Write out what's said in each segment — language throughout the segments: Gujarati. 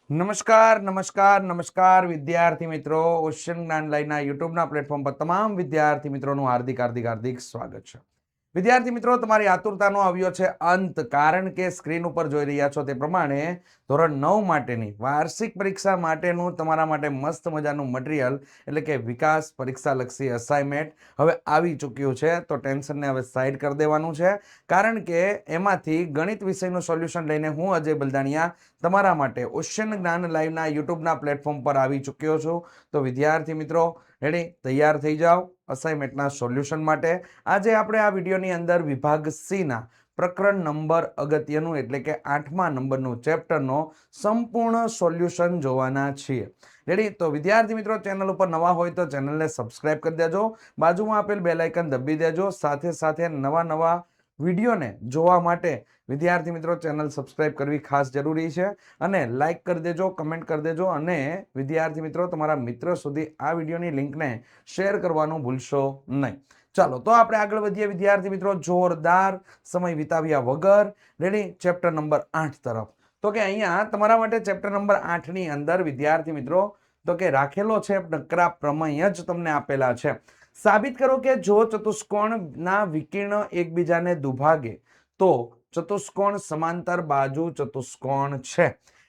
નમસ્કાર નમસ્કાર નમસ્કાર વિદ્યાર્થી મિત્રો, ઓશન જ્ઞાન લાઈવના યુટ્યુબના પ્લેટફોર્મ પર તમામ વિદ્યાર્થી મિત્રોનું હાર્દિક હાર્દિક હાર્દિક સ્વાગત છે. વિદ્યાર્થી મિત્રો, તમારી આતુરતાનો આવ્યો છે અંત, કારણ કે સ્ક્રીન ઉપર જોઈ રહ્યા છો તે પ્રમાણે ધોરણ 9 માટેની વાર્ષિક પરીક્ષા માટેનું તમારા માટે મસ્ત મજાનું મટીરિયલ એટલે કે વિકાસ પરીક્ષા લક્ષી અસાઇનમેન્ટ હવે આવી ચૂક્યું છે. તો ટેન્શનને હવે સાઈડ કરી દેવાનું છે, કારણ કે એમાંથી ગણિત વિષયનું સોલ્યુશન લઈને હું અજય બલદાણિયા તમારા માટે ઓશન જ્ઞાન લાઈવના યુટ્યુબના પ્લેટફોર્મ પર આવી ચૂક્યો છું. તો વિદ્યાર્થી મિત્રો, રેડી તૈયાર થઈ જાઓ અસાઇનમેન્ટના સોલ્યુશન માટે. આજે આપણે આ વિડીયોની અંદર વિભાગ સી ના પ્રકરણ નંબર અગત્યનું એટલે કે 8મા નંબરનું ચેપ્ટરનો સંપૂર્ણ સોલ્યુશન જોવાના છીએ. રેડી? તો વિદ્યાર્થી મિત્રો, ચેનલ ઉપર નવા હોય તો ચેનલને સબસ્ક્રાઇબ કરી દેજો, બાજુમાં આપેલ બેલ આઇકન દબી દેજો. સાથે સાથે નવા વિડીયોને જોવા માટે વિદ્યાર્થી મિત્રો ચેનલ સબસ્ક્રાઇબ કરવી ખાસ જરૂરી છે, અને લાઇક કરી દેજો, કમેન્ટ કરી દેજો, અને વિદ્યાર્થી મિત્રો તમારા મિત્રો સુધી આ વિડીયોની લિંકને શેર કરવાનું ભૂલશો નહીં. ચાલો તો આપણે આગળ વધીએ વિદ્યાર્થી મિત્રો, જોરદાર સમય વિતાવ્યા વગર. રેડી? ચેપ્ટર નંબર 8 તરફ. તો કે અહીંયા તમારા માટે ચેપ્ટર નંબર 8 ની અંદર વિદ્યાર્થી મિત્રો તો કે રાખેલો છે નકરા પ્રમેય જ તમને આપેલા છે. સાબિત કરો કે જો ચતુષ્કોણના વિકર્ણ એકબીજાને દુભાગે તો ચતુષ્કોણ સમાંતર બાજુ ચતુષ્કોણ છે,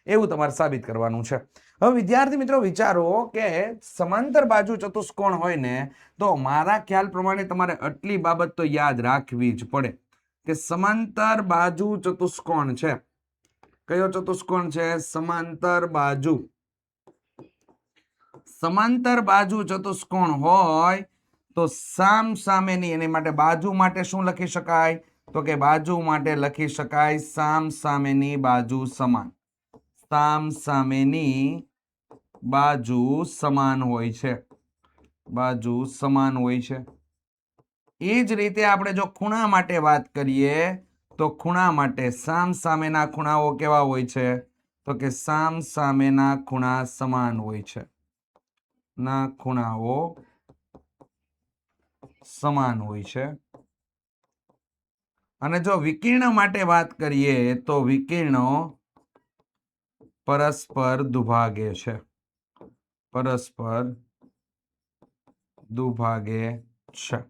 એવું તમારે સાબિત કરવાનું છે. હવે વિદ્યાર્થી મિત્રો વિચારો કે સમાંતર બાજુ ચતુષ્કોણ હોય ને, તો મારા ખ્યાલ પ્રમાણે તમારે આટલી બાબત તો યાદ રાખવી જ પડે કે સમાંતર બાજુ ચતુષ્કોણ છે. કયો ચતુષ્કોણ છે? સમાંતર બાજુ. સમાંતર બાજુ ચતુષ્કોણ હોય તો સામ સામેની, એની માટે બાજુ માટે શું લખી શકાય? તો કે બાજુ માટે લખી શકાય સામ સામેની બાજુ સમાન. સામ સામેની બાજુ સમાન હોય છે. બાજુ સમાન હોય છે. એ જ રીતે આપણે જો ખૂણા માટે વાત કરીએ તો ખૂણા માટે સામ સામેના ખૂણાઓ કેવા હોય છે? તો કે સામ સામેના ખૂણા સમાન હોય છે. ના ખૂણાઓ સમાન હોય છે. અને જો વિકર્ણ માટે વાત કરીએ તો વિકર્ણો પરસ્પર દુભાગે છે. પરસ્પર દુભાગે છે.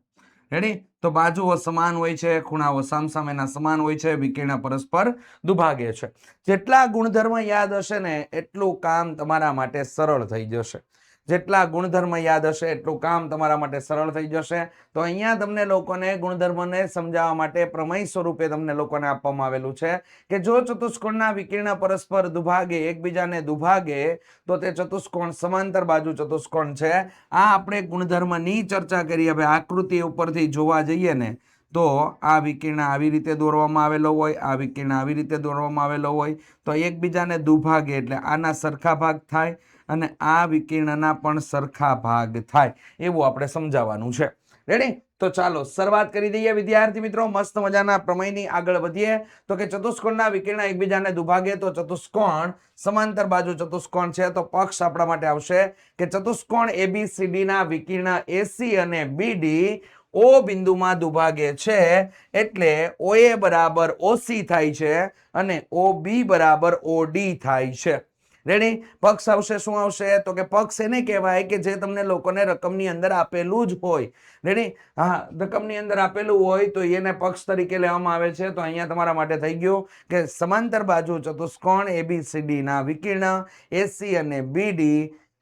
રેડી? તો બાજુઓ સમાન હોય છે, ખૂણાઓ સામસામેના સમાન હોય છે, વિકર્ણ પરસ્પર દુભાગે છે. જેટલા ગુણધર્મ યાદ હશે ને એટલું કામ તમારા માટે સરળ થઈ જશે. જેટલા ગુણધર્મ યાદ હશે એટલું કામ તમારા માટે સરળ થઈ જશે. તો અહીંયા તમને લોકોને ગુણધર્મને સમજાવવા માટે પ્રમેય સ્વરૂપે તમને લોકોને આપવામાં આવેલું છે કે જો ચતુષ્કોણના વિકર્ણ પરસ્પર દુભાગે, એકબીજાને દુભાગે, તો તે ચતુષ્કોણ સમાંતર બાજુ ચતુષ્કોણ છે. આ આપણે ગુણધર્મની ચર્ચા કરી. હવે આકૃતિ ઉપરથી જોવા જઈએ ને તો આ વિકર્ણ આવી રીતે દોરવામાં આવેલો હોય, આ વિકર્ણ આવી રીતે દોરવામાં આવેલો હોય, તો એકબીજાને દુભાગે એટલે આના સરખા ભાગ થાય અને આ વિકર્ણના પણ સરખા ભાગ થાય, એવું આપણે સમજાવવાનું છે. રેડી? તો ચાલો શરૂઆત કરી દઈએ વિદ્યાર્થી મિત્રો મસ્ત મજાના પ્રમેયની. આગળ વધીએ તો કે ચતુષ્કોણના વિકર્ણ એકબીજાને દુભાગે તો ચતુષ્કોણ સમાંતર બાજુ ચતુષ્કોણ છે. તો પક્ષ આપણા માટે આવશે કે ચતુષ્કોણ ABCD ના વિકર્ણ AC અને BD O બિંદુમાં દુભાગે છે, એટલે OA બરાબર OC થાય છે અને OB બરાબર OD થાય છે. રેડી? પક્ષ આવશે શું આવશે? તો કે પક્ષ એને કહેવાય કે જે તમને લોકોને રકમની અંદર આપેલું જ હોય. રેડી? હા, રકમની અંદર આપેલું હોય તો એને પક્ષ તરીકે લેવામાં આવે છે. તો અહીંયા તમારા માટે થઈ ગયું કે સમાંતર બાજુ ચતુષ્કોણ ABCD ના વિકર્ણ AC અને BD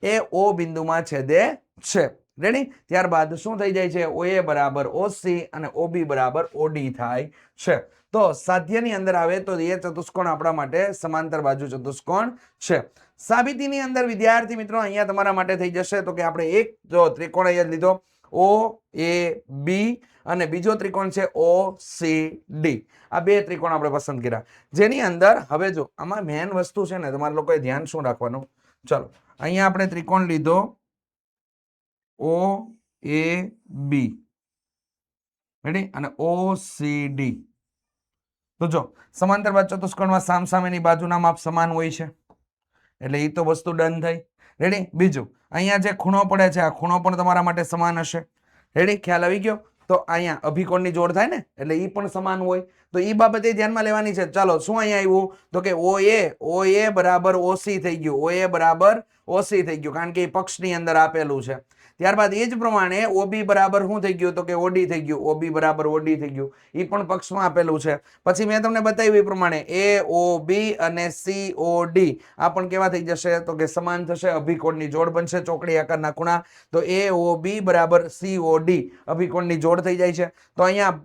એ O બિંદુમાં છેદે છે. રેડી? ત્યારબાદ શું થઈ જાય છે? OA બરાબર OC અને OB બરાબર OD થાય છે. તો સાધ્યની અંદર આવે તો એ ચતુષ્કોણ આપણા માટે સમાંતર બાજુ ચતુષ્કોણ છે. સાબિતીની અંદર વિદ્યાર્થી મિત્રો અહીંયા તમારા માટે થઈ જશે તો કે આપણે એક જો ત્રિકોણ અહીંયા લીધો OAB અને બીજો ત્રિકોણ છે OCD. આ બે ત્રિકોણ આપણે પસંદ કર્યા, જેની અંદર હવે જો આમાં મેન વસ્તુ છે ને તમારા લોકોએ ધ્યાન શું રાખવાનું? ચલો અહીંયા આપણે ત્રિકોણ લીધો OAB, રેડી, અને OCD. તો જો સમાંતર બાજુ ચતુષ્કોણમાં સામસામેની બાજુના માપ સમાન હોય છે, એટલે એ તો વસ્તુ ડન થઈ. રેડી? બીજું અહીંયા જે ખૂણો પડે છે આ ખૂણો પણ તમારા માટે સમાન હશે. રેડી? ખ્યાલ આવી ગયો? તો અહીંયા અભિકોણની જોડ થાય ને, એટલે ઈ પણ સમાન હોય, તો ઈ બાબતે ધ્યાનમાં લેવાની છે. ચાલો શું અહીંયા આવ્યું તો કે OA બરાબર OC થઈ ગયું, OA બરાબર OC થઈ ગયું, કારણ કે એ પક્ષની અંદર આપેલું છે. ત્યારબાદ એ જ પ્રમાણે OB બરાબર શું થઈ ગયું તો કે OD થઈ ગયું, OB બરાબર OD થઈ ગયું, એ પણ પક્ષમાં આપેલું છે. પછી મેં તમને બતાવ્યું એ પ્રમાણે AOB અને COD આ પણ કેવા થઈ જશે તો કે સમાન થશે, અભિકોણની જોડ બનશે, ચોકડી આકારના ખૂણા. તો AOB બરાબર COD અભિકોણની જોડ થઈ જાય છે. તો અહીંયા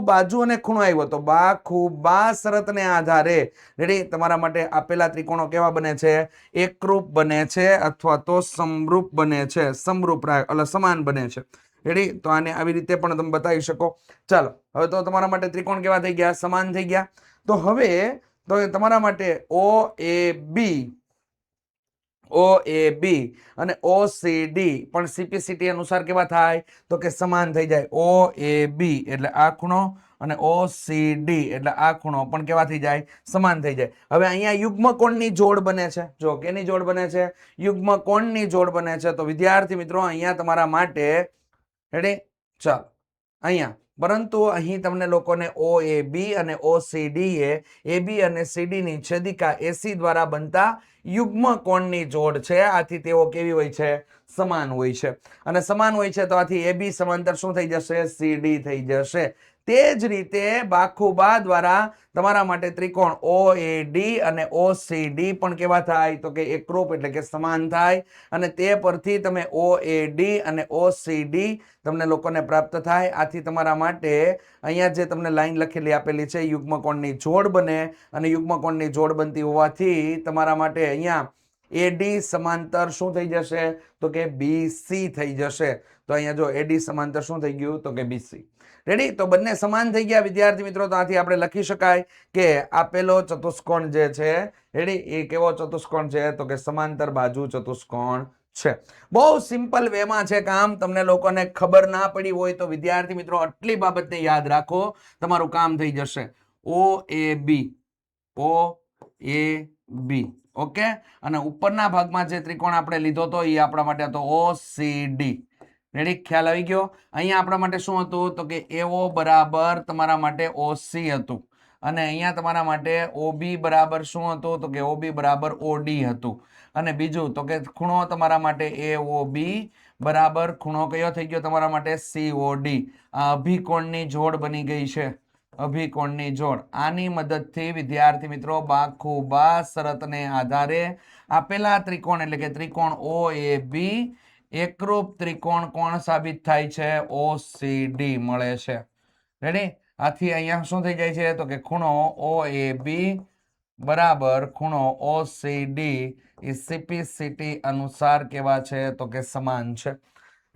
બાજુ અને ખૂણો આવ્યો, તો બા શરતને આધારે રેડી તમારા માટે આપેલા ત્રિકોણો કેવા બને છે, એકરૂપ બને છે અથવા તો સમરૂપ બને છે, સમાન બને છે. રેડી, તો આને આવી રીતે પણ તમે બતાવી શકો. ચાલો હવે તો તમારા માટે ત્રિકોણ કેવા થઈ ગયા, સમાન થઈ ગયા. તો હવે તો તમારા માટે OAB અને OCD પણ CPCT અનુસાર કેવા થાય તો કે સમાન થઈ જાય. OAB એટલે આ ખૂણો અને OCD એટલે આ ખૂણો પણ કેવા થઈ જાય, સમાન થઈ જાય. હવે અહીંયા યુગ્મકોણની જોડ બને છે. જો કેની જોડ બને છે, યુગ્મકોણની જોડ બને છે. તો વિદ્યાર્થી મિત્રો અહીંયા તમારા માટે રેડી, ચાલો અહીંયા પરંતુ અહીં તમને લોકોને OAB અને OCD એ AB અને CD ની છેદિકા AC દ્વારા બનતા યુગ્મકોણની જોડ છે. આથી તેઓ કેવી હોય છે, સમાન હોય છે. અને સમાન હોય છે તો આથી AB સમાંતર શું થઈ જશે, CD થઈ જશે. તે જ રીતે બાખુબા દ્વારા તમારા માટે ત્રિકોણ OAD અને OCD પણ કેવા થાય તો કે એકરૂપ એટલે કે સમાન થાય. અને તે પરથી તમે OAD અને OCD તમને લોકોને પ્રાપ્ત થાય. આથી તમારા માટે અહીંયા જે તમને લાઈન લખેલી આપેલી છે, યુગ્મકોણની જોડ બને અને યુગ્મકોણની જોડ બનતી હોવાથી તમારા માટે અહીંયા AD સમાંતર શું થઈ જશે તો કે BC થઈ જશે. તો અહીંયા જો AD સમાંતર શું થઈ ગયું તો કે BC. રેડી, તો બંને સમાન થઈ ગયા વિદ્યાર્થી મિત્રો. તો આથી આપણે લખી શકાય કે આપેલો ચતુષ્કોણ જે છે રેડી, એ કેવો ચતુષ્કોણ છે તો કે સમાંતર બાજુ ચતુષ્કોણ છે. બહુ સિમ્પલ વેમાં છે કામ. તમને લોકોને ખબર ના પડી હોય તો વિદ્યાર્થી મિત્રો આટલી બાબતને યાદ રાખો, તમારું કામ થઈ જશે. OAB ઓકે, અને ઉપરના ભાગમાં જે ત્રિકોણ આપણે લીધો હતો એ આપણા માટે હતો OCD. રેડી, ખ્યાલ આવી ગયો. અહીંયા આપણા માટે શું હતું તો કે AO બરાબર તમારા માટે OC હતું, અને અહીંયા તમારા માટે OB બરાબર શું હતું તો કે OB બરાબર OD હતું. અને બીજું તો કે ખૂણો તમારા માટે AOB બરાબર ખૂણો કયો થઈ ગયો તમારા માટે, COD. આ અભિકોણની જોડ બની ગઈ છે, અભિકોણની જોડ. આની મદદથી વિદ્યાર્થી મિત્રો બાખુબા શરતને આધારે આપેલા ત્રિકોણ એટલે કે ત્રિકોણ OAB એકરૂપ ત્રિકોણ કોણ સાબિત થાય છે, OCD મળે છે. રેડી, આથી અહીંયા શું થઈ જાય છે તો કે ખૂણો OAB બરાબર ખૂણો OCD એ CPCT અનુસાર કેવા છે તો કે સમાન છે.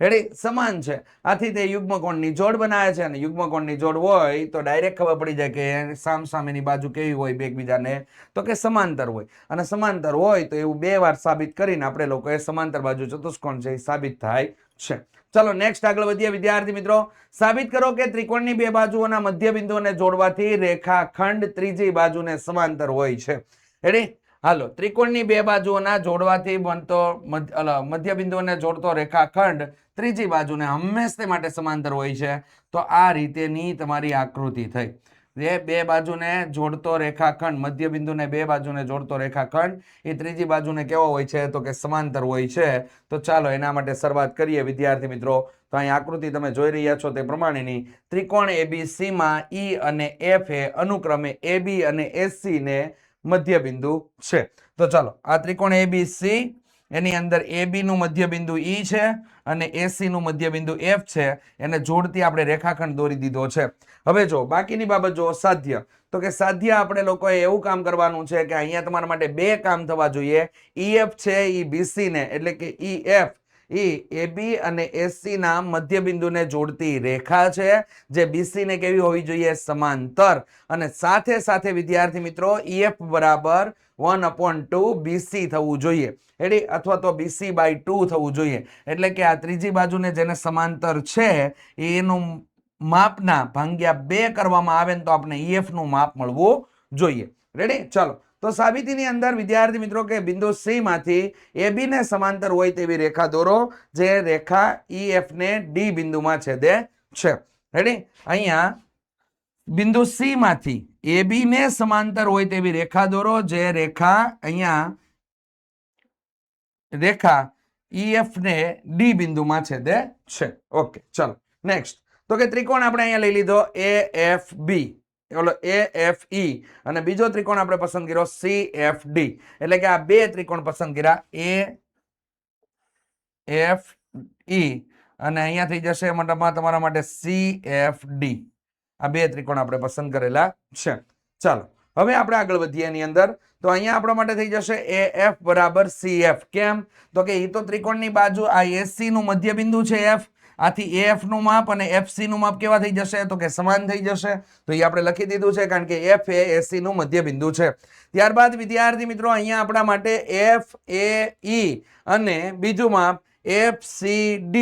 રેડી, સમાન છે. આથી તે યુગ્મકોણની જોડ બનાવે છે. અને યુગ્મકોણની જોડ હોય તો ડાયરેક્ટ ખબર પડી જાય કે સામસામેની બાજુ કેવી હોય, એકબીજાને તો કે સમાંતર હોય. અને સમાંતર હોય તો એવું બે વાર સાબિત કરીને આપણે લોકોએ સમાંતર બાજુ ચતુષ્કોણ છે એ સાબિત થાય છે. ચલો નેક્સ્ટ આગળ વધીએ વિદ્યાર્થી મિત્રો. સાબિત કરો કે ત્રિકોણની બે બાજુઓના મધ્ય બિંદુઓને જોડવાથી રેખાખંડ ત્રીજી બાજુને સમાંતર હોય છે. રેડી, હાલો, ત્રિકોણની બે બાજુઓના જોડવાથી બનતો મધ્ય બિંદુઓને જોડતો રેખાખંડ ત્રીજી બાજુને હંમેશા માટે સમાંતર હોય છે. તો આ રીતેની તમારી આકૃતિ થઈ. જે બે બાજુને જોડતો રેખાખંડ, મધ્ય બિંદુને બે બાજુને જોડતો રેખાખંડ એ ત્રીજી બાજુને કેવો હોય છે તો કે સમાંતર હોય છે. તો ચાલો એના માટે શરૂઆત કરીએ વિદ્યાર્થી મિત્રો. તો અહીં આકૃતિ તમે જોઈ રહ્યા છો તે પ્રમાણેની ત્રિકોણ ABC માં E અને F એ અનુક્રમે AB અને AC ને મધ્ય બિંદુ છે. તો ચાલો આ ત્રિકોણ ABC એની અંદર AB નું મધ્ય બિંદુ E છે અને AC નું મધ્ય બિંદુ F છે. એને જોડતી આપણે રેખાખંડ દોરી દીધો છે. હવે જો બાકીની બાબત જો સાધ્ય, તો કે સાધ્ય આપણે લોકોએ એવું કામ કરવાનું છે કે અહીંયા તમારા માટે બે કામ થવા જોઈએ. EF છે એ BC ને એટલે કે EF એ AB અને AC ના મધ્ય બિંદુને જોડતી રેખા છે, જે BC ને કેવી હોવી જોઈએ, સમાંતર. અને સાથે સાથે વિદ્યાર્થી મિત્રો EF બરાબર 1/2 BC થવું જોઈએ. રેડી, અથવા તો BC/2 થવું જોઈએ. એટલે કે આ ત્રીજી બાજુને જેને સમાંતર છે એનું માપના ભાગ્યા 2 કરવામાં આવે તો આપણે EF નું માપ મળવું જોઈએ. રેડી, ચાલો તો સાબિતીની અંદર વિદ્યાર્થી મિત્રો કે બિંદુ C માંથી AB ને સમાંતર હોય તેવી રેખા દોરો, જે રેખા EF ને D બિંદુમાં છેદે છે. રેડી? અહીંયા બિંદુ સી માંથી એ બી ને સમાંતર હોય તેવી રેખા દોરો, જે રેખા અહીંયા રેખા EF ને ડી બિંદુમાં છેદે છે. ઓકે, ચલો નેક્સ્ટ. તો કે ત્રિકોણ આપણે અહીંયા લઈ લીધો AFB, ઓલો AFE, અને બીજો ત્રિકોણ આપણે પસંદ કર્યો CFD. એટલે કે આ બે ત્રિકોણ પસંદ કર્યા AFE, અને અહીંયા થઈ જશે મતલબમાં તમારા માટે CFD. આ બે ત્રિકોણ આપણે પસંદ કરેલા છે. ચાલો હવે આપણે આગળ વધીએ એની અંદર. તો અહીંયા આપણા માટે થઈ જશે AF બરાબર CF. કેમ? તો કે એ તો ત્રિકોણની બાજુ આ AC નું મધ્ય બિંદુ છે F. આથી AF નું માપ અને FC નું માપ કેવા થઈ જશે? તો કે સમાન થઈ જશે. તો એ આપણે લખી દીધું છે, કારણ કે F એ AC નું મધ્ય બિંદુ છે. ત્યારબાદ વિદ્યાર્થી મિત્રો અહીંયા આપણા માટે FAE અને બીજું માપ FCD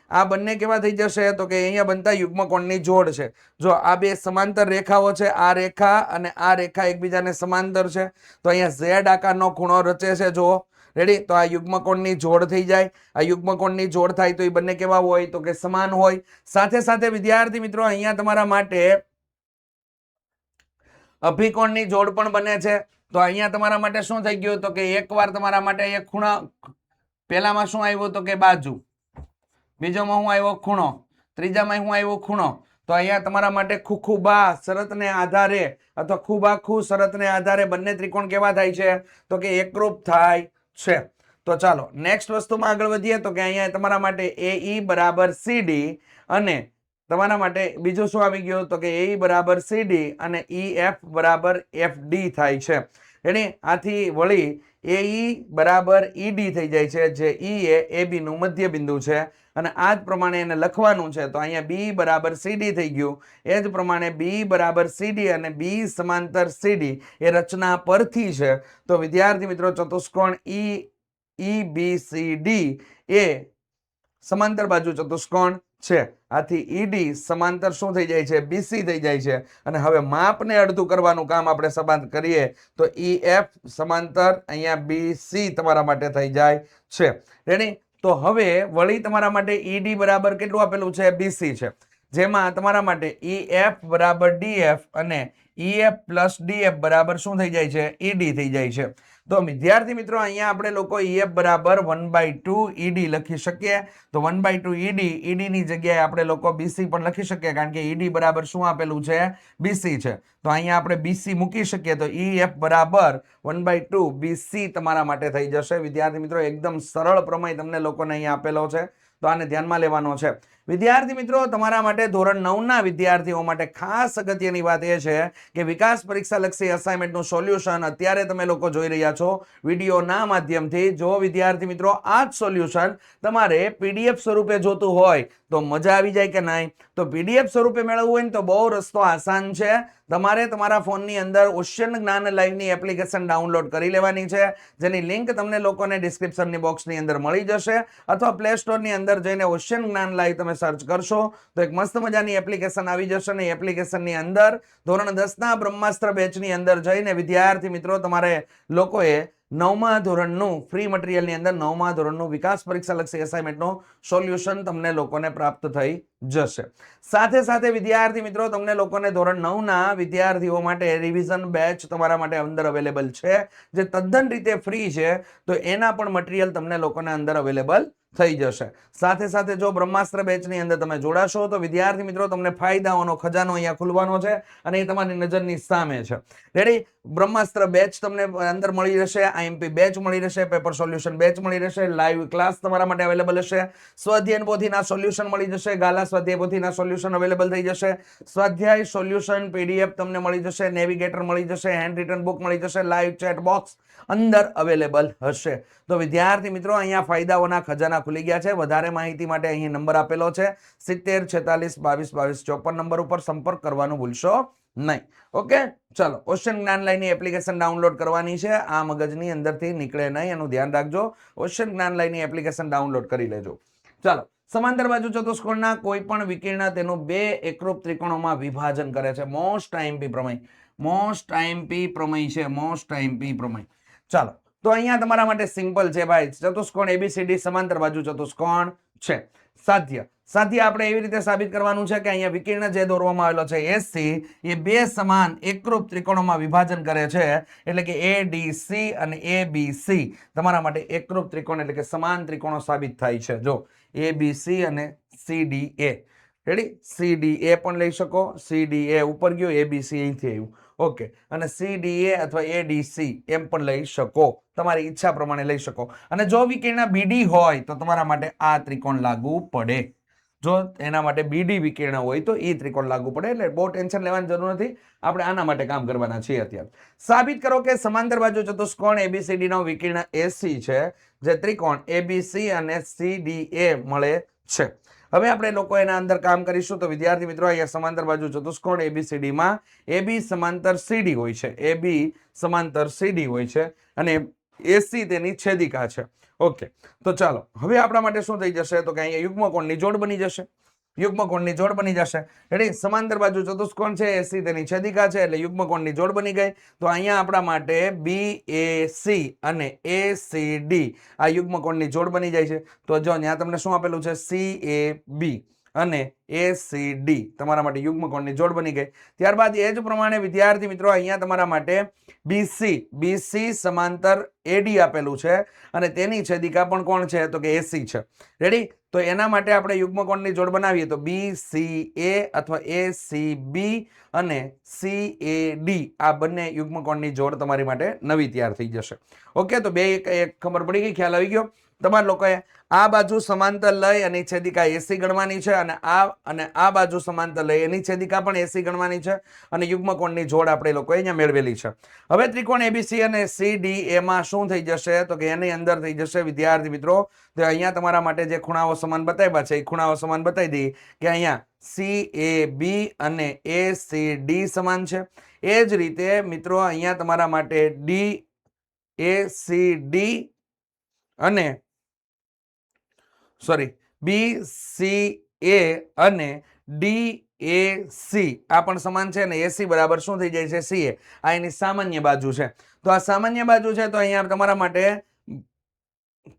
આ બંને કેવા થઈ જશે? તો કે અહીંયા બનતા યુગ્મકોણની જોડ છે. જો આ બે સમાંતર રેખાઓ છે, આ રેખા અને આ રેખા એકબીજાને સમાંતર છે, તો અહીંયા Z આકારનો ખૂણો રચે છે. જો રેડી? તો આ યુગ્મકોણની જોડ થઈ જાય. આ યુગ્મકોણની જોડ થાય તો એ બંને કેવા હોય? તો કે સમાન હોય. સાથે સાથે વિદ્યાર્થી મિત્રો અહીંયા તમારા માટે અભિકોણની જોડ પણ બને છે. તો અહીંયા તમારા માટે શું થઈ ગયું? તો કે એકવાર તમારા માટે એક ખૂણા, પહેલામાં શું આવ્યું? તો કે બાજુ, બીજોમાં શું આવ્યો? ખૂણો, ત્રીજામાં શું આવ્યો? ખૂણો. તો અહીંયા તમારા માટે ખુખુબા શરતને આધારે અથવા ખુબાખુ શરતને આધારે બંને ત્રિકોણ કેવા થાય છે? તો કે એકરૂપ થાય છે. તો ચાલો નેક્સ્ટ વસ્તુમાં આગળ વધીએ. તો કે અહીંયા તમારા માટે AE બરાબર CD અને તમારા માટે બીજું શું આવી ગયું? તો કે AE બરાબર CD અને EF બરાબર FD થાય છે. એની આથી વળી AE બરાબર ED થઈ જાય છે, જે E એ AB નું મધ્ય બિંદુ છે, અને આ જ પ્રમાણે એને લખવાનું છે. તો અહીંયા B બરાબર CD થઈ ગયું. એ જ પ્રમાણે B બરાબર CD અને B સમાંતર CD એ રચના પરથી છે. તો વિદ્યાર્થી મિત્રો ચતુષ્કોણ EBCD એ સમાંતર બાજુ ચતુષ્કોણ છે. આથી ED સમાંતર શું થઈ જાય છે? BC થઈ જાય છે. અને હવે માપને અડધું કરવાનું કામ આપણે સમાંતર કરીએ તો EF સમાંતર અહીંયા BC તમારા માટે થઈ જાય છે. રેડી? તો હવે વળી તમારા માટે ED બરાબર કેટલું આપેલું છે? BC છે, જેમાં તમારા માટે EF બરાબર DF અને EF પ્લસ DF બરાબર શું થઈ જાય છે? ED થઈ જાય છે. તો વિદ્યાર્થી મિત્રો અહીંયા આપણે લોકો EF બરાબર 1/2 ED લખી શકીએ. તો 1/2 ED, ED ની જગ્યાએ આપણે લોકો BC પણ લખી શકીએ, કારણ કે ED બરાબર શું આપેલું છે? BC છે. તો અહીંયા આપણે BC મૂકી શકીએ. તો EF બરાબર 1/2 BC તમારા માટે થઈ જશે. વિદ્યાર્થી મિત્રો એકદમ સરળ પ્રમેય તમને લોકોને અહીંયા આપેલો છે, તો આને ધ્યાનમાં લેવાનો છે. વિદ્યાર્થી મિત્રો તમારા માટે ધોરણ 9 ના વિદ્યાર્થીઓ માટે ખાસ અગત્યની વાત એ છે કે વિકાસ પરીક્ષા લક્ષી અસાઇનમેન્ટનું સોલ્યુશન અત્યારે તમે લોકો જોઈ રહ્યા છો વિડીયોના માધ્યમથી. જો વિદ્યાર્થી મિત્રો આ જ સોલ્યુશન તમારે PDF સ્વરૂપે જોતું હોય તો મજા આવી જાય કે નહીં? તો PDF સ્વરૂપે મેળવવું હોય ને તો બહુ રસ્તો આસાન છે. તમારે તમારા ફોનની અંદર ઓશિયન જ્ઞાન લાઈવની એપ્લિકેશન ડાઉનલોડ કરી લેવાની છે, જેની લિંક તમને લોકોને ડિસ્ક્રિપ્શનની બોક્સની અંદર મળી જશે, અથવા પ્લે સ્ટોરની અંદર જઈને ઓશિયન જ્ઞાન લાઈવ તમે સર્ચ કરશો તો એક મસ્ત મજાની એપ્લિકેશન આવી જશે. ને એપ્લિકેશનની અંદર ધોરણ 10 ના બ્રહ્માસ્ત્ર બેચની અંદર જઈને વિદ્યાર્થી મિત્રો તમારે લોકોએ 9મા ધોરણનું ફ્રી મટીરિયલની અંદર 9મા ધોરણનું વિકાસ પરીક્ષા લક્ષી અસાઇનમેન્ટનું સોલ્યુશન તમને લોકોને પ્રાપ્ત થઈ જશે. સાથે સાથે વિદ્યાર્થી મિત્રો તમને લોકોને ધોરણ 9 ના વિદ્યાર્થીઓ માટે રિવિઝન બેચ તમારા માટે અંદર અવેલેબલ છે, જે તદ્દન રીતે ફ્રી છે. તો એના પણ મટીરિયલ તમને લોકોને અંદર અવેલેબલ થઈ જશે. સાથે સાથે જો બ્રહ્માસ્ત્ર બેચની અંદર તમે જોડાશો તો વિદ્યાર્થી મિત્રો તમને ફાયદાઓનો ખજાનો અહીંયા ખુલવાનો છે, અને એ તમારી નજરની સામે છે. રેડી? બ્રહ્માસ્ત્ર બેચ તમને અંદર મળી રહેશે, IMP બેચ મળી રહેશે, પેપર સોલ્યુશન બેચ મળી રહેશે, લાઈવ ક્લાસ તમારા માટે અવેલેબલ હશે, સ્વાધ્યાય પોથીના સોલ્યુશન મળી જશે, ગાલા સ્વાધ્યાય પોથીના સોલ્યુશન અવેલેબલ થઈ જશે, સ્વાધ્યાય સોલ્યુશન PDF તમને મળી જશે, નેવિગેટર મળી જશે, હેન્ડ રિટન બુક મળી જશે, લાઈવ ચેટ બોક્સ અંદર અવેલેબલ હશે. તો વિદ્યાર્થી મિત્રો અહીંયા ફાયદાઓના ખજાના ખુલી ગયા છે. વધારે માહિતી માટે અહીં નંબર આપેલો છે 7046222254 નંબર ઉપર સંપર્ક કરવાનું ભૂલશો નહીં. ઓકે, ચલો ઓશિયન જ્ઞાન લાઈનની એપ્લિકેશન ડાઉનલોડ કરવાની છે. આ મગજની અંદરથી નીકળે નહીં, એનું ધ્યાન રાખજો. ઓશિયન જ્ઞાન લાઈનની એપ્લિકેશન ડાઉનલોડ કરી લેજો. ચાલો, સમાંતર બાજુ ચતુષ્કોણના કોઈ પણ વિકર્ણ તેનું બે એકરૂપ ત્રિકોણોમાં વિભાજન કરે છે. મોસ્ટ IMP પ્રમેય, મોસ્ટ IMP પ્રમેય છે, મોસ્ટ IMP પ્રમેય. ચાલો, તો અહીંયા તમારા માટે સિમ્પલ છે ભાઈ. ચતુષ્કોણ ABCD સમાંતર બાજુ ચતુષ્કોણ છે. સાધ્ય સાથી આપણે એવી રીતે સાબિત કરવાનું છે કે અહીંયા વિકર્ણ જે દોરવામાં આવેલો છે એસી એ બે સમાન એકરૂપ ત્રિકોણોમાં વિભાજન કરે છે, એટલે કે એડીસી અને એબીસી તમારા માટે એકરૂપ ત્રિકોણ એટલે કે સમાન ત્રિકોણો સાબિત થાય છે. જો એબીસી અને સીડીએ, રેડી, સીડીએ પણ લઈ શકો, સીડીએ ઉપર ગયો, એબીસી અહીંથી આવ્યું, ઓકે, અને સીડીએ અથવા એડીસી એમ પણ લઈ શકો, તમારી ઈચ્છા પ્રમાણે લઈ શકો. અને જો વિકર્ણ બીડી હોય તો તમારા માટે આ ત્રિકોણ લાગુ પડે. જો એના માટે બીડી વિકર્ણ હોય તો એ ત્રિકોણ લાગુ પડે. એટલે બહુ ટેન્શન લેવાની જરૂર નથી, આપણે આના માટે કામ કરવાના છીએ અત્યારે. સાબિત કરો કે સમાંતર બાજુ ચતુષ્કોણ એબીસીડી નો વિકર્ણ એસી છે, જે ત્રિકોણ એબીસી અને સીડીએ મળે છે. હવે આપણે લોકો એના અંદર કામ કરીશું. તો વિદ્યાર્થી મિત્રો, અહીંયા સમાંતર બાજુ ચતુષ્કોણ એબીસીડી માં એબી સમાંતર સીડી હોય છે, એબી સમાંતર સીડી હોય છે અને એસી તેની છેદિકા છે. ઓકે, તો ચાલો હવે આપણા માટે શું થઈ જશે તો કે અહીંયા યુગ્મકોણની જોડ બની જશે. યુગ્મકોણની જોડ બની જશે. રેડી, સમાંતર બાજુ ચતુષ્કોણ છે, એસી તેની છેદિકા છે, એટલે યુગ્મકોણની જોડ બની ગઈ. તો અહીંયા આપણા માટે બીએસી અને એસીડી આ યુગ્મકોણની જોડ બની જાય છે. તો જો અહીંયા તમને શું આપેલું છે, સીએબી અને એસીડી તમારા માટે યુગ્મકોણની જોડ બની ગઈ. ત્યારબાદ એ જ પ્રમાણે વિદ્યાર્થી મિત્રો, અહીંયા તમારા માટે બીસી સમાંતર એડી આપેલું છે અને તેની છેદિકા પણ કોણ છે તો કે એસી છે. રેડી, તો એના માટે આપણે યુગ્મકોણની જોડ બનાવીએ તો બીસીએ અથવા એસીબી અને સીએડી આ બંને યુગ્મકોણની જોડ તમારી માટે નવી તૈયાર થઈ જશે. ઓકે, તો બે એક ખબર પડી ગઈ, ખ્યાલ આવી ગયો તમારા લોકોએ. આ બાજુ સમાંતર લઈ અને છેદિકા એસી ગણવાની છે અને આ બાજુ સમાંતર લઈ એની છેદિકા પણ એસી ગણવાની છે અને યુગ્મકોણની જોડ આપણે લોકોએ અહીંયા મેળવેલી છે. હવે ત્રિકોણ એબીસી અને સીડી એમાં શું થઈ જશે તો કે એની અંદર થઈ જશે વિદ્યાર્થી મિત્રો, તો અહીંયા તમારા માટે જે ખૂણાઓ સમાન બતાવ્યા છે એ ખૂણાઓ સમાન બતાવી દઈએ કે અહીંયા સીએબી અને એસીડી સમાન છે. એ જ રીતે મિત્રો અહીંયા તમારા માટે ડીએસીડી અને BCA અને DAC આ પણ સમાન છે અને AC બરાબર શું થઈ જાય છે, CA. આ એની સામાન્ય બાજુ છે. તો આ સામાન્ય બાજુ છે તો અહીંયા તમારા માટે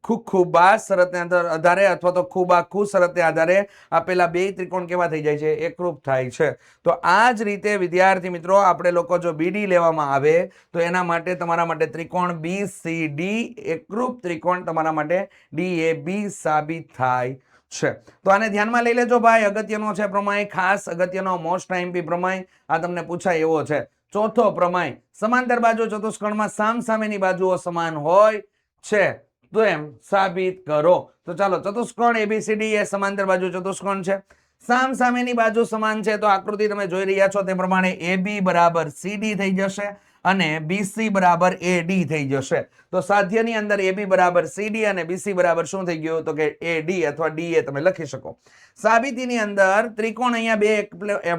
ખૂબા શરતને આધારે અથવા તો ખૂ શરતને આધારે આપેલા બે ત્રિકોણ કેવા થઈ જાય છે, એકરૂપ થાય છે. તો આ જ રીતે વિદ્યાર્થી મિત્રો આપણે લોકો જો બીડી લેવામાં આવે તો એના માટે તમારા માટે ત્રિકોણ BCD એકરૂપ ત્રિકોણ તમારા માટે DAB સાબિત થાય છે. તો આને ધ્યાનમાં લઈ લેજો ભાઈ, અગત્યનો છે પ્રમેય, ખાસ અગત્યનો મોસ્ટ આઈએમપી પ્રમેય, આ તમને પૂછાય એવો છે. ચોથો પ્રમેય, સમાંતર બાજુ ચતુષ્કોણમાં સામસામેની બાજુઓ સમાન હોય છે તો એમ સાબિત કરો. તો ચાલો, ચતુષ્કોણ એબીસીડી એ સમાંતર બાજુ ચતુષ્કોણ છે, સામસામેની બાજુ સમાન છે. તો આકૃતિ તમે જોઈ રહ્યા છો તે પ્રમાણે AB બરાબર CD થઈ જશે અને BC બરાબર AD થઈ જશે. તો સાધ્યની અંદર AB બરાબર CD અને BC બરાબર શું થઈ ગયું તો કે AD અથવા DA તમે લખી શકો. સાબિતીની અંદર ત્રિકોણ અહીંયા બે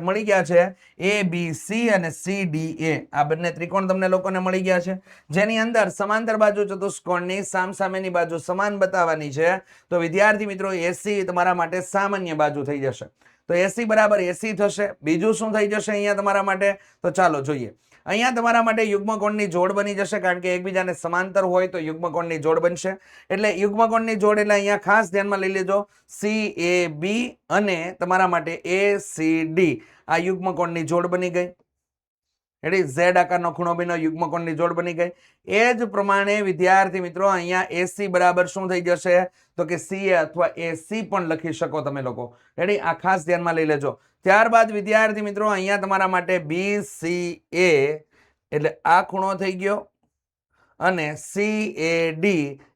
મળી ગયા છે, ABC અને CDA આ બંને ત્રિકોણ તમને લોકોને મળી ગયા છે, જેની અંદર સમાંતર બાજુ ચતુષ્કોણની સામસામેની બાજુ સમાન બતાવવાની છે. તો વિદ્યાર્થી મિત્રો AC તમારા માટે સામાન્ય બાજુ થઈ જશે. તો AC બરાબર AC થશે. બીજું શું થઈ જશે અહીંયા તમારા માટે તો ચાલો જોઈએ. અહીંયા તમારા માટે યુગ્મકોણની જોડ બની જશે, કારણ કે એકબીજાને સમાંતર હોય તો યુગ્મકોણની જોડ બનશે. એટલે યુગ્મકોણની જોડ એટલે અહીંયા ખાસ ધ્યાનમાં લઈ લેજો, CAB અને તમારા માટે ACD આ યુગ્મકોણની જોડ બની ગઈ. એટલે Z આકારનો ખૂણો બન્યો, યુગ્મકોણની જોડ બની ગઈ. એ જ પ્રમાણે વિદ્યાર્થી મિત્રો અહીંયા AC બરાબર શું થઈ જશે તો કે CA અથવા AC પણ લખી શકો તમે લોકો. રેડી, આ ખાસ ધ્યાનમાં લઈ લેજો. ત્યારબાદ વિદ્યાર્થી મિત્રો અહીંયા તમારા માટે BCA એટલે આ ખૂણો થઈ ગયો અને CAD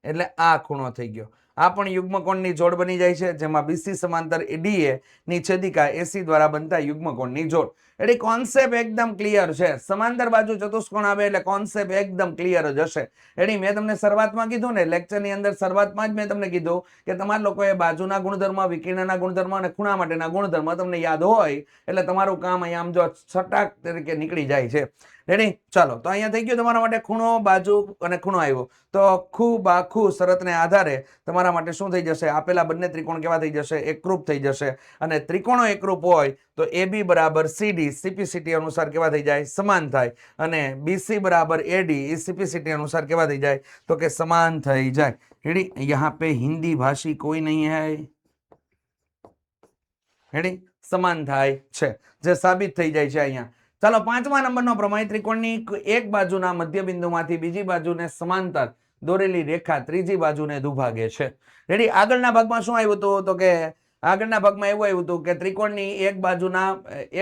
એટલે આ ખૂણો થઈ ગયો. આ પણ યુગ્મકોણની જોડ બની જાય છે, જેમાં BC સમાંતર DA ની છેદિકા AC દ્વારા બનતા યુગ્મકોણની જોડ. એટલે કોન્સેપ્ટ એકદમ ક્લિયર છે. સમાંતર બાજુ ચતુષ્કોણ આવે એટલે કોન્સેપ્ટ એકદમ ક્લિયર જ હશે. એટલે મેં તમને શરૂઆતમાં કીધું ને, લેક્ચરની અંદર શરૂઆતમાં જ મેં તમને કીધું કે તમારા લોકોએ બાજુના ગુણધર્મ, વિકર્ણના ગુણધર્મ અને ખૂણા માટેના ગુણધર્મ તમને યાદ હોય એટલે તમારું કામ અહીંયા આમ જો છટાક તરીકે નીકળી જાય છે. રેડી, ચાલો, તો અહીંયા થઈ ગયું તમારા માટે ખૂણો, બાજુ અને ખૂણો આવ્યો. તો ખૂ શરતને આધારે તમારા માટે શું થઈ જશે, આપેલા બંને ત્રિકોણ કેવા થઈ જશે, એકરૂપ થઈ જશે. અને ત્રિકોણો એકરૂપ હોય તો AB બરાબર CD CPCT અનુસાર કેવા થઈ જાય, સમાન થાય. અને BC બરાબર AD એ CPCT અનુસાર કેવા થઈ જાય તો કે સમાન થઈ જાય. रेडी, यहाँ पे हिंदी भाषी कोई नहीं है, રેડી સમાન થાય છે, જે સાબિત થઈ જાય છે અહીંયા. ચાલો 5મા નંબરનો પ્રમેય, ત્રિકોણની એક બાજુના મધ્યબિંદુમાંથી બીજી બાજુને સમાંતર દોરેલી રેખા ત્રીજી બાજુને દુભાગે છે. રેડી આગળના ભાગમાં શું આવ્યું હતું? તો કે આગળના ભાગમાં એવું આવ્યું હતું કે ત્રિકોણની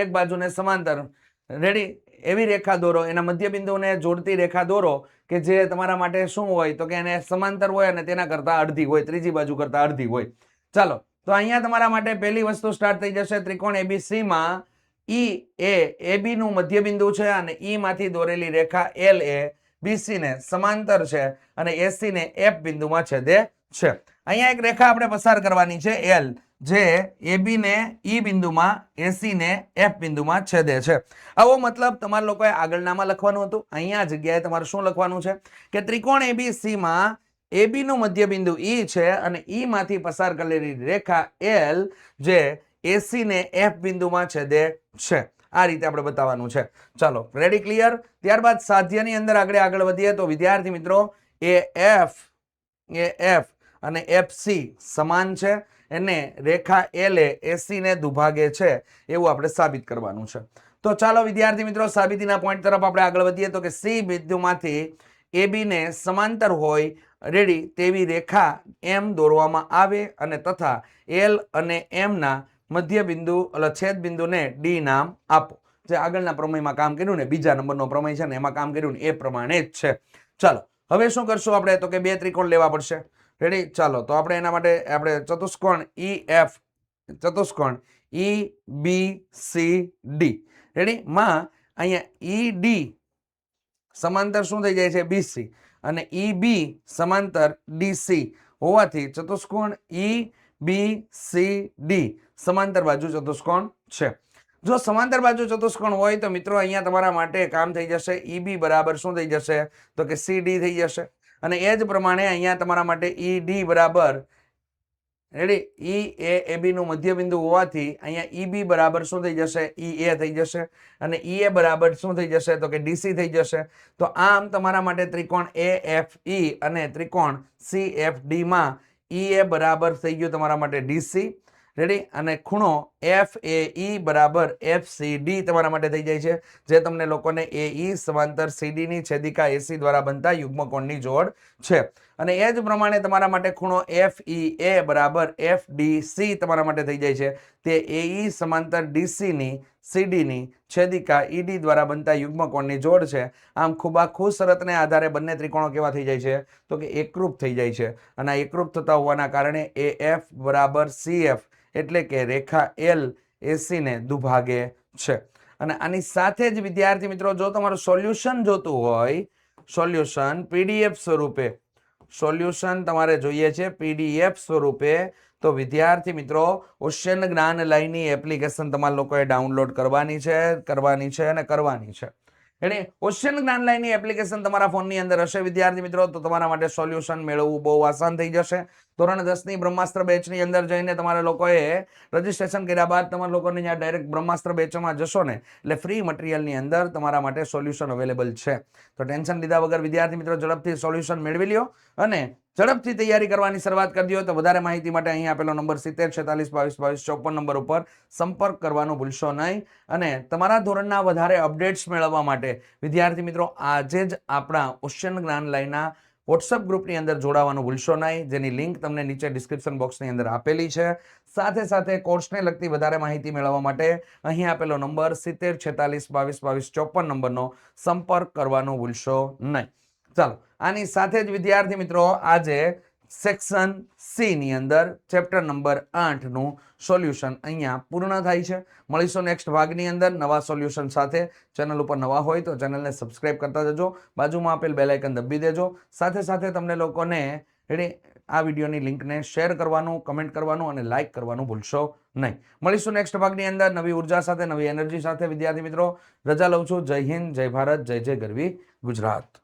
એક બાજુને સમાંતર રેડી એવી રેખા દોરો, એના મધ્યબિંદુને જોડતી રેખા દોરો કે જે તમારા માટે શું હોય? તો કે એને સમાંતર હોય અને તેના કરતા અડધી હોય, ત્રીજી બાજુ કરતા અડધી હોય. ચાલો તો અહીંયા તમારા માટે પહેલી વસ્તુ સ્ટાર્ટ થઈ જશે. ત્રિકોણ એબીસી માં ઈ એ એબી નું મધ્યબિંદુ છે અને ઈ માંથી દોરેલી રેખા એલ એ બીસી ને સમાંતર છે અને એસી ને એફ બિંદુમાં છેદે છે. અહીંયા એક રેખા આપણે પસાર કરવાની છે એલ, જે એબી ને ઈ બિંદુમાં, એસી ને એફ બિંદુમાં છેદે છે. આવો મતલબ તમારા લોકોએ આગળનામાં લખવાનું હતું. અહીંયા જગ્યાએ તમારે શું લખવાનું છે કે ત્રિકોણ એબીસી માં એબી નું મધ્યબિંદુ ઈ છે અને ઈ માંથી પસાર કરેલી રેખા એલ જે એસી ને એફ બિંદુમાં છેદે છે. આ રીતે આપણે બતાવવાનું છે. ચાલો રેડી, ક્લિયર? ત્યારબાદ સાધ્યની અંદર આગળ વધીએ તો વિદ્યાર્થી મિત્રો એ એફ અને એફસી સમાન છે, એને રેખા એલ એ એસી ને દુભાગે છે એવું આપણે સાબિત કરવાનું છે. તો ચાલો વિદ્યાર્થી મિત્રો સાબિતીના પોઈન્ટ તરફ આપણે આગળ વધીએ તો કે સી બિંદુમાંથી એબી ને સમાંતર હોય રેડી તેવી રેખા એમ દોરવામાં આવે અને તથા એલ અને એમ ના મધ્ય બિંદુ છેદ બિંદુને ડી નામ આપો. જે આગળના પ્રમેયમાં કામ કર્યું ને, બીજા નંબરનો પ્રમેય છે ને એમાં કામ કર્યું ને એ પ્રમાણે જ છે. ચાલો હવે શું કરશું આપણે? તો કે બે ત્રિકોણ લેવા પડશે. રેડી, ચાલો તો આપણે એના માટે આપણે ચતુષ્કોણ ઈ એફ, ચતુષ્કોણ ઈ બી સી ડી રેડી માં અહીંયા ઈ ડી સમાંતર શું થઈ જાય છે? બીસી અને ઈ બી સમાંતર ડીસી હોવાથી ચતુષ્કોણ ઈ બી સી ડી સમાંતર બાજુ ચતુષ્કોણ છે. જો સમાંતર બાજુ ચતુષ્કોણ હોય તો મિત્રો અહીંયા તમારા માટે કામ થઈ જશે ઈ બી બરાબર શું થઈ જશે? તો કે સી ડી થઈ જશે. અને એ જ પ્રમાણે અહીંયા તમારા માટે ઈ ડી બરાબર રેડી ઈ એ બી નું મધ્યબિંદુ હોવાથી અહીંયા ઈ બી બરાબર શું થઈ જશે? ઈ એ થઈ જશે. અને ઈ એ બરાબર શું થઈ જશે? તો કે ડીસી થઈ જશે. તો આમ તમારા માટે ત્રિકોણ એ એફ ઈ અને ત્રિકોણ સી એફ ડી માં ઈ એ બરાબર થઈ ગયું તમારા માટે ડીસી રેડી, અને ખૂણો એફ એ ઈ બરાબર એફ સી ડી તમારા માટે થઈ જાય છે, જે તમને લોકોને એ ઈ સમાંતર સીડી ની છેદિકા એસી દ્વારા બનતા યુગ્મકોણની જોડ છે. અને એ જ પ્રમાણે તમારા માટે ખૂણો એફ ઈ એ બરાબર એફ ડી સી તમારા માટે થઈ જાય છે, તે એ ઈ સમાંતર ડીસી ની સીડી ની છેદિકા ઈડી દ્વારા બનતા યુગ્મકોણની જોડ છે. આમ ખૂબાખૂબ શરતને આધારે બંને ત્રિકોણો કેવા થઈ જાય છે? તો કે એકરૂપ થઈ જાય છે. અને આ એકરૂપ થતા હોવાના કારણે એ એફ બરાબર સી એફ એટલે કે રેખા એલ એસી ને દુભાગે છે. અને આની સાથે જ વિદ્યાર્થી મિત્રો જો તમારું સોલ્યુશન જોતું હોય, સોલ્યુશન પીડીએફ સ્વરૂપે, સોલ્યુશન તમારે જોઈએ છે પીડીએફ સ્વરૂપે, તો વિદ્યાર્થી મિત્રો ઓશિયન જ્ઞાન લાઈનની એપ્લિકેશન તમારા લોકોએ ડાઉનલોડ કરવાની છે. એટલે ઓશિયન જ્ઞાન લાઈનની એપ્લિકેશન તમારા ફોનની અંદર હશે વિદ્યાર્થી મિત્રો, તો તમારા માટે સોલ્યુશન મેળવવું બહુ આસાન થઈ જશે. ધોરણ 10 ની બ્રહ્માસ્ત્ર બેચની અંદર જઈને તમારા લોકોએ રજીસ્ટ્રેશન કર્યા બાદ તમારા લોકોને ત્યાં ડાયરેક્ટ બ્રહ્માસ્ત્ર બેચમાં જશો ને એટલે ફ્રી મટીરિયલની અંદર તમારા માટે સોલ્યુશન અવેલેબલ છે. તો ટેન્શન લીધા વગર વિદ્યાર્થી મિત્રો ઝડપથી સોલ્યુશન મેળવી લ્યો અને ઝડપથી તૈયારી કરવાની શરૂઆત કરી દો. તો વધારે માહિતી માટે અહીં આપેલો નંબર 7046222254 નંબર ઉપર સંપર્ક કરવાનું ભૂલશો નહીં. અને તમારા ધોરણના વધારે અપડેટ્સ મેળવવા માટે વિદ્યાર્થી મિત્રો આજે જ આપણા ઓશિયન જ્ઞાન લાઈનના વોટ્સઅપ ગ્રુપની અંદર જોડાવાનું ભૂલશો નહીં, જેની લિંક તમને નીચે ડિસ્ક્રિપ્શન બોક્સની અંદર આપેલી છે. સાથે સાથે કોર્સને લગતી વધારે માહિતી મેળવવા માટે અહીં આપેલો નંબર 7046222254 નંબરનો સંપર્ક કરવાનું ભૂલશો નહીં. ચાલો આની સાથે જ વિદ્યાર્થી મિત્રો આજે સેક્શન સી ની અંદર ચેપ્ટર નંબર 8 નું સોલ્યુશન અહીંયા પૂર્ણ થાય છે. મળીશું નેક્સ્ટ ભાગની અંદર નવા સોલ્યુશન સાથે. ચેનલ ઉપર નવા હોય તો ચેનલને સબસ્ક્રાઇબ કરતા જજો, બાજુમાં આપેલ બેલ આઇકન દબી દેજો. સાથે સાથે તમને લોકોને આ વિડીયોની લિંકને શેર કરવાનું, કમેન્ટ કરવાનું અને લાઇક કરવાનું ભૂલશો નહીં. મળીશું નેક્સ્ટ ભાગની અંદર નવી ઉર્જા સાથે, નવી એનર્જી સાથે. વિદ્યાર્થી મિત્રો રજા લઉં છું. જય હિન્દ, જય ભારત, જય જય ગરવી ગુજરાત.